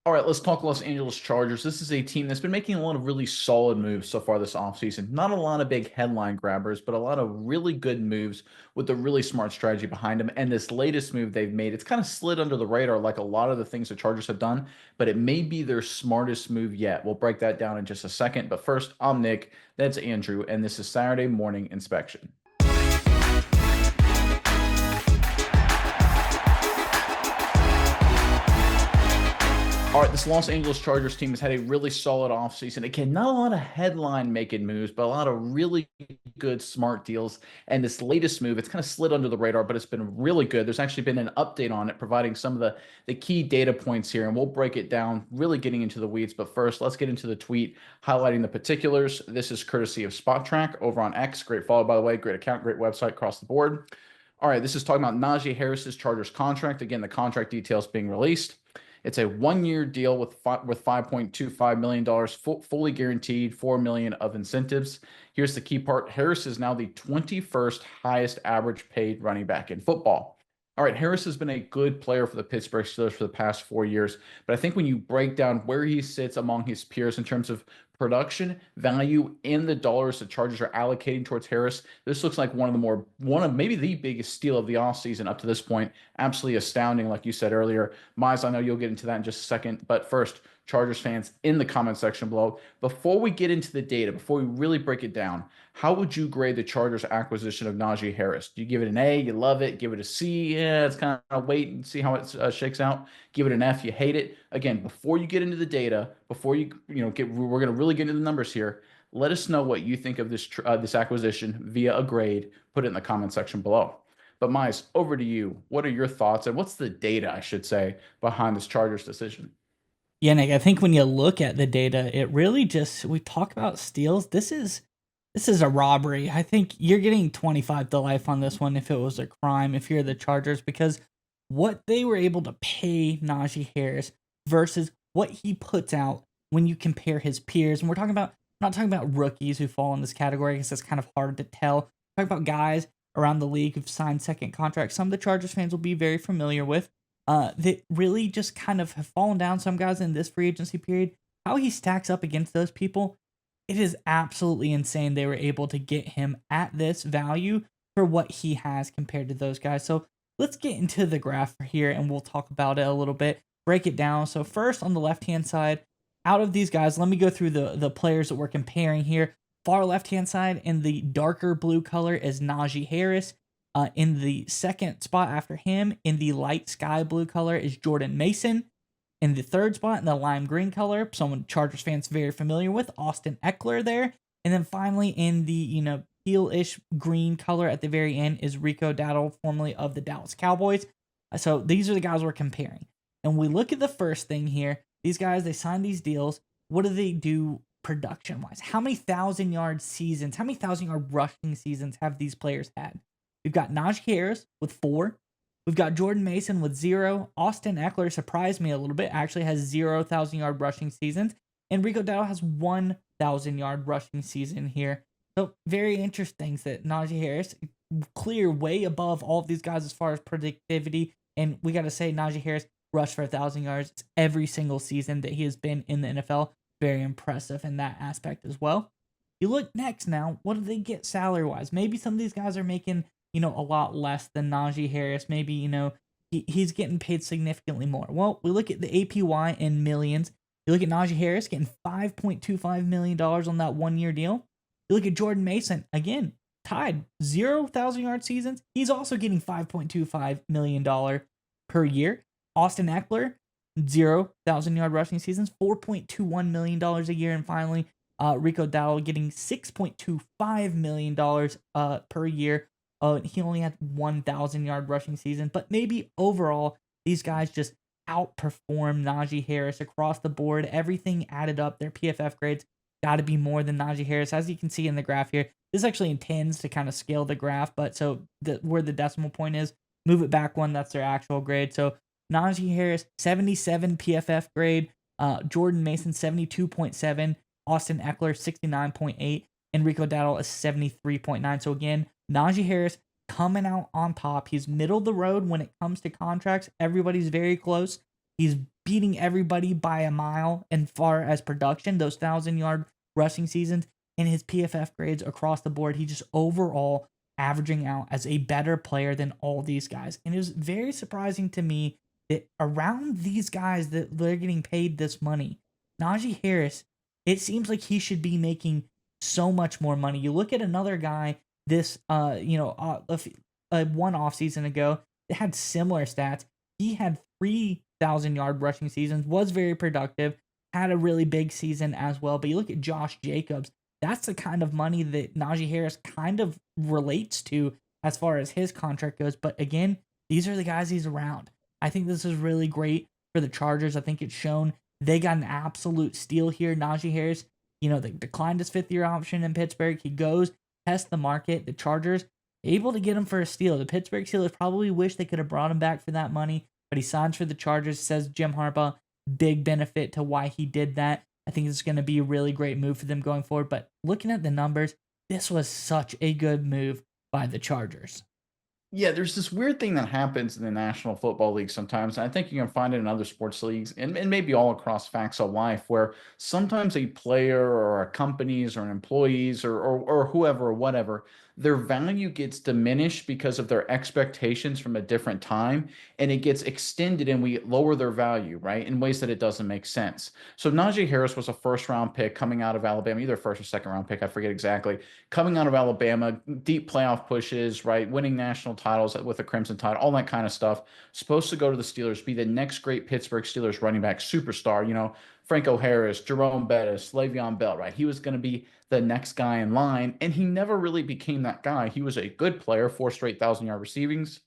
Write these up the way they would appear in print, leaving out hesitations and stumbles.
All right, let's talk Los Angeles Chargers. This is a team that's been making a lot of really solid moves so far this offseason. Not a lot of big headline grabbers, but a lot of really good moves with a really smart strategy behind them. And this latest move they've made, it's kind of slid under the radar like a lot of the things the Chargers have done, but it may be their smartest move yet. We'll break that down in just a second. But first, I'm Nick, that's Andrew, and this is Saturday Morning Inspection. All right, this Los Angeles Chargers team has had a really solid offseason. Again, not a lot of headline making moves, but a lot of really good, smart deals. And this latest move, it's kind of slid under the radar, but it's been really good. There's actually been an update on it, providing some of the key data points here, and we'll break it down, really getting into the weeds. But first, let's get into the tweet highlighting the particulars. This is courtesy of Spot Track over on X. Great follow, by the way. Great account, great website across the board. All right, this is talking about Najee Harris's Chargers contract. Again, the contract details being released. It's a one-year deal with $5.25 million fully guaranteed, $4 million of incentives. Here's the key part. Harris is now the 21st highest average paid running back in football. All right, Harris has been a good player for the Pittsburgh Steelers for the past 4 years, but I think when you break down where he sits among his peers in terms of production, value, and the dollars the Chargers are allocating towards Harris, this looks like one of maybe the biggest steal of the offseason up to this point. Absolutely astounding, like you said earlier. Miles, I know you'll get into that in just a second, but first, Chargers fans in the comment section below. Before we get into the data, before we really break it down, how would you grade the Chargers acquisition of Najee Harris? Do you give it an A, you love it? Give it a C, yeah, it's kind of wait and see how it shakes out. Give it an F, you hate it. Again, before you get into the data, before we're going to really get into the numbers here. Let us know what you think of this acquisition via a grade. Put it in the comment section below. But Miles, over to you. What are your thoughts, and what's the data, I should say, behind this Chargers decision? Yeah, Nick, I think when you look at the data, it really just we talk about steals. This is a robbery. I think you're getting 25 to life on this one if it was a crime, if you're the Chargers, because what they were able to pay Najee Harris versus what he puts out when you compare his peers. And not talking about rookies who fall in this category because it's kind of hard to tell. Talk about guys around the league who've signed second contracts. Some of the Chargers fans will be very familiar with that really just kind of have fallen down. Some guys in this free agency period, how he stacks up against those people, it is absolutely insane. They were able to get him at this value for what he has compared to those guys. So let's get into the graph here and we'll talk about it a little bit, break it down. So first on the left-hand side, out of these guys, let me go through the players that we're comparing here. Far left-hand side in the darker blue color is Najee Harris. In the second spot after him, in the light sky blue color, is Jordan Mason. In the third spot, in the lime green color, someone Chargers fans very familiar with, Austin Eckler there. And then finally, in the teal-ish green color at the very end is Rico Dowdle, formerly of the Dallas Cowboys. So these are the guys we're comparing. And we look at the first thing here. These guys, they sign these deals. What do they do production-wise? How many 1,000-yard seasons, how many 1,000-yard rushing seasons have these players had? We've got Najee Harris with 4. We've got Jordan Mason with 0. Austin Eckler surprised me a little bit. Actually has 0 1,000-yard rushing seasons. And Rico Dowdle has 1,000-yard rushing season here. So very interesting that Najee Harris clear way above all of these guys as far as productivity. And we got to say Najee Harris rushed for 1,000 yards every single season that he has been in the NFL. Very impressive in that aspect as well. You look next now, what do they get salary-wise? Maybe some of these guys are making a lot less than Najee Harris. Maybe, he's getting paid significantly more. Well, we look at the APY in millions. You look at Najee Harris getting $5.25 million on that one-year deal. You look at Jordan Mason, again, tied 0 1,000-yard seasons. He's also getting $5.25 million per year. Austin Eckler, 0 1,000-yard rushing seasons, $4.21 million a year. And finally, Rico Dowdle getting $6.25 million per year. He only had 1,000-yard rushing season, but maybe overall, these guys just outperform Najee Harris across the board. Everything added up, their PFF grades got to be more than Najee Harris. As you can see in the graph here, this actually intends to kind of scale the graph, but so where the decimal point is, move it back one, that's their actual grade. So Najee Harris, 77 PFF grade, Jordan Mason, 72.7, Austin Eckler, 69.8, and Rico Dowdle is 73.9. So again, Najee Harris coming out on top. He's middle of the road when it comes to contracts. Everybody's very close. He's beating everybody by a mile and far as production, those 1,000-yard rushing seasons, and his PFF grades across the board. He just overall averaging out as a better player than all these guys. And it was very surprising to me that around these guys that they're getting paid this money, Najee Harris, it seems like he should be making so much more money. You look at another guy this one off season ago that had similar stats. He had 3,000-yard rushing seasons, was very productive, had a really big season as well. But you look at Josh Jacobs, that's the kind of money that Najee Harris kind of relates to as far as his contract goes. But again, these are the guys he's around. I think this is really great for the Chargers. I think it's shown they got an absolute steal here. Najee Harris, they declined his 5th-year option in Pittsburgh. He goes, tests the market. The Chargers able to get him for a steal. The Pittsburgh Steelers probably wish they could have brought him back for that money, but he signs for the Chargers, says Jim Harbaugh. Big benefit to why he did that. I think it's going to be a really great move for them going forward. But looking at the numbers, this was such a good move by the Chargers. Yeah, there's this weird thing that happens in the National Football League sometimes, and I think you can find it in other sports leagues and maybe all across facts of life, where sometimes a player or a company's or an employees or whoever or whatever, their value gets diminished because of their expectations from a different time, and it gets extended and we lower their value, right, in ways that it doesn't make sense. So Najee Harris was a first-round pick coming out of Alabama, either first or second-round pick, I forget exactly, coming out of Alabama, deep playoff pushes, right, winning national titles with the Crimson Tide, all that kind of stuff. Supposed to go to the Steelers, be the next great Pittsburgh Steelers running back superstar, Franco Harris, Jerome Bettis, Le'Veon Bell, right? He was going to be the next guy in line, and he never really became that guy. He was a good player, 4 straight 1,000-yard seasons,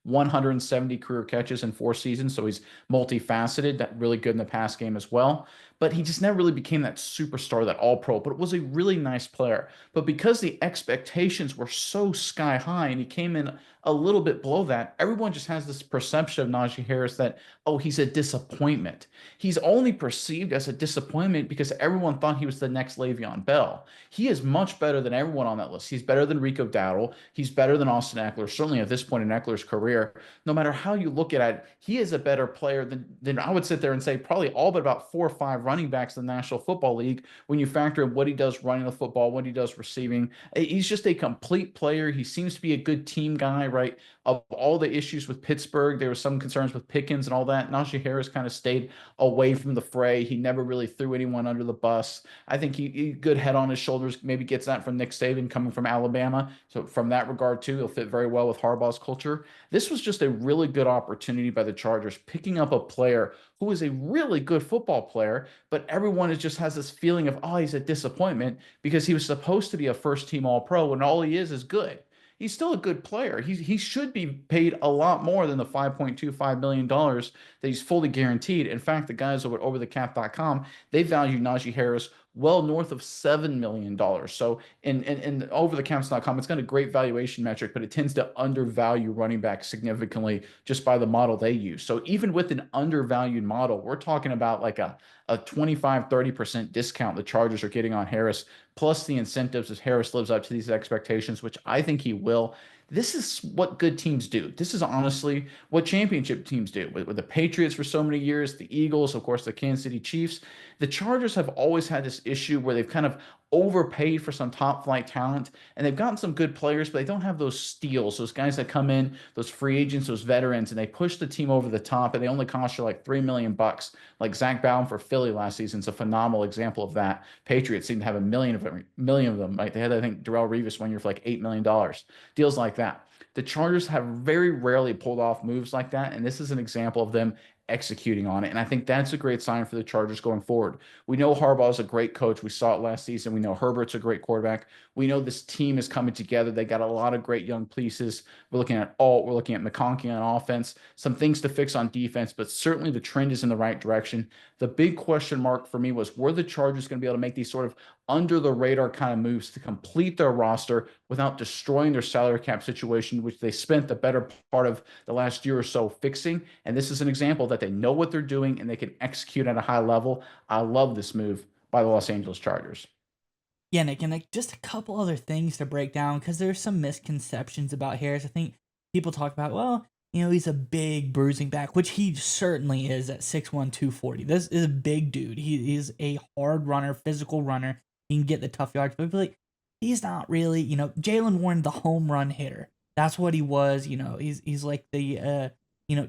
170 career catches in 4 seasons. So he's multifaceted, that really good in the pass game as well. But he just never really became that superstar, that all pro, but was a really nice player. But because the expectations were so sky high and he came in a little bit below that, everyone just has this perception of Najee Harris that, oh, he's a disappointment. He's only perceived as a disappointment because everyone thought he was the next Le'Veon Bell. He is much better than everyone on that list. He's better than Rico Dowdle. He's better than Austin Eckler, certainly at this point in Eckler's career. No matter how you look at it, he is a better player than I would sit there and say probably all but about 4 or 5 running backs in the National Football League when you factor in what he does running the football, what he does receiving. He's just a complete player. He seems to be a good team guy, right? Of all the issues with Pittsburgh, there were some concerns with Pickens and all that. Najee Harris kind of stayed away from the fray. He never really threw anyone under the bus. I think he good head on his shoulders, maybe gets that from Nick Saban coming from Alabama. So from that regard too, he'll fit very well with Harbaugh's culture. This was just a really good opportunity by the Chargers, picking up a player who is a really good football player, but everyone just has this feeling of, oh, he's a disappointment because he was supposed to be a first-team All-Pro, and all he is good. He's still a good player. He should be paid a lot more than the $5.25 million that he's fully guaranteed. In fact, the guys over at overthecap.com, they value Najee Harris well north of $7 million. So in overthecaps.com, it's got a great valuation metric, but it tends to undervalue running backs significantly just by the model they use. So even with an undervalued model, we're talking about like a 25-30% discount the Chargers are getting on Harris, plus the incentives as Harris lives up to these expectations, which I think he will. This is what good teams do. This is honestly what championship teams do. With the Patriots for so many years, the Eagles, of course, the Kansas City Chiefs. The Chargers have always had this issue where they've kind of overpaid for some top flight talent, and they've gotten some good players, but they don't have those steals, those guys that come in, those free agents, those veterans, and they push the team over the top, and they only cost you like $3 million. Like Zach Bowden for Philly last season is a phenomenal example of that. Patriots seem to have a million of them. Right? They had, I think, Darrelle Revis 1 year for like $8 million. Deals like that. The Chargers have very rarely pulled off moves like that, and this is an example of them executing on it. And I think that's a great sign for the Chargers going forward. We know Harbaugh is a great coach. We saw it last season. We know Herbert's a great quarterback. We know this team is coming together. They got a lot of great young pieces. We're looking at Alt. We're looking at McConkey on offense. Some things to fix on defense, but certainly the trend is in the right direction. The big question mark for me was, were the Chargers going to be able to make these sort of under the radar kind of moves to complete their roster without destroying their salary cap situation, which they spent the better part of the last year or so fixing? And this is an example that they know what they're doing and they can execute at a high level. I love this move by the Los Angeles Chargers. Yeah, Nick, and like just a couple other things to break down because there's some misconceptions about Harris. I think people talk about, well, he's a big bruising back, which he certainly is at 6'1", 240. This is a big dude. He is a hard runner, physical runner. He can get the tough yards, but like, he's not really, Jalen Warren, the home run hitter. That's what he was. He's like the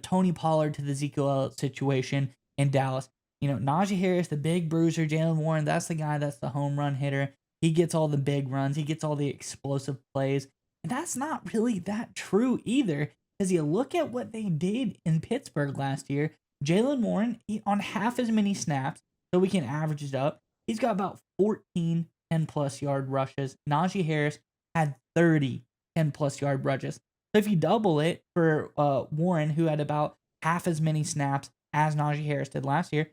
Tony Pollard to the Ezekiel Elliott situation in Dallas. Najee Harris, the big bruiser. Jalen Warren, that's the guy that's the home run hitter. He gets all the big runs. He gets all the explosive plays. And that's not really that true either. Because you look at what they did in Pittsburgh last year, Jalen Warren, on half as many snaps, so we can average it up, he's got about 14 10-plus yard rushes. Najee Harris had 30 10-plus yard rushes. So if you double it for Warren, who had about half as many snaps as Najee Harris did last year,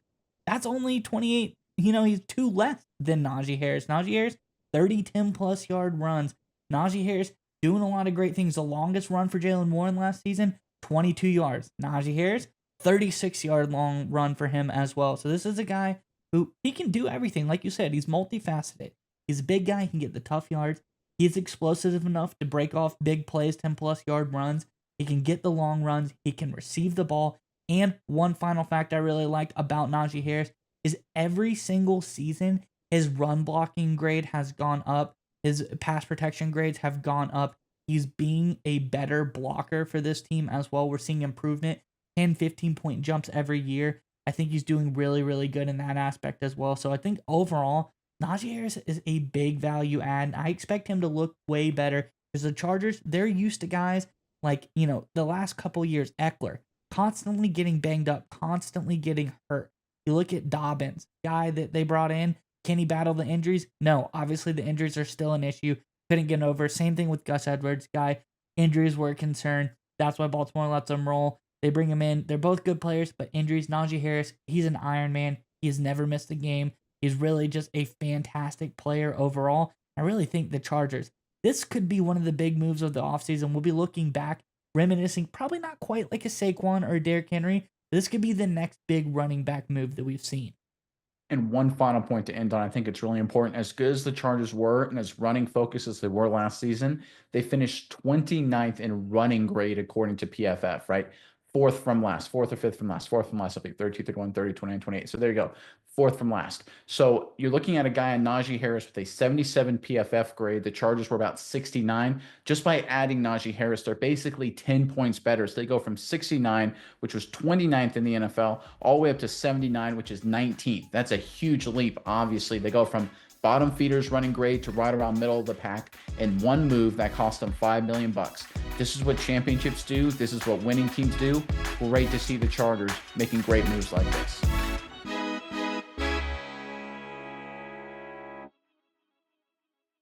that's only 28. He's 2 less than Najee Harris. Najee Harris, 30 10-plus yard runs. Najee Harris doing a lot of great things. The longest run for Jalen Warren last season, 22 yards. Najee Harris, 36-yard long run for him as well. So this is a guy who, he can do everything. Like you said, he's multifaceted. He's a big guy. He can get the tough yards. He's explosive enough to break off big plays, 10-plus yard runs. He can get the long runs. He can receive the ball. And one final fact I really liked about Najee Harris is every single season, his run blocking grade has gone up. His pass protection grades have gone up. He's being a better blocker for this team as well. We're seeing improvement, 10, 15-point jumps every year. I think he's doing really, really good in that aspect as well. So I think overall, Najee Harris is a big value add. I expect him to look way better because the Chargers, they're used to guys like, the last couple years, Eckler, constantly getting banged up, constantly getting hurt. You look at Dobbins, guy that they brought in. Can he battle the injuries? No, obviously the injuries are still an issue. Couldn't get over. Same thing with Gus Edwards, guy. Injuries were a concern. That's why Baltimore lets him roll. They bring him in. They're both good players, but injuries. Najee Harris, he's an Iron Man. He has never missed a game. He's really just a fantastic player overall. I really think the Chargers, this could be one of the big moves of the offseason. We'll be looking back, reminiscing, probably not quite like a Saquon or a Derrick Henry. This could be the next big running back move that we've seen. And one final point to end on, I think it's really important. As good as the Chargers were and as running focused as they were last season, they finished 29th in running grade according to PFF, right? Fourth or fifth from last, I think 32, 31, 30, 29, 28. So there you go. Fourth from last. So you're looking at a guy in Najee Harris with a 77 PFF grade. The Chargers were about 69. Just by adding Najee Harris, they're basically 10 points better. So they go from 69, which was 29th in the NFL, all the way up to 79, which is 19th. That's a huge leap, obviously. They go from bottom feeders running grade to right around middle of the pack in one move that cost them $5 million. This is what championships do. This is what winning teams do. Great to see the Chargers making great moves like this.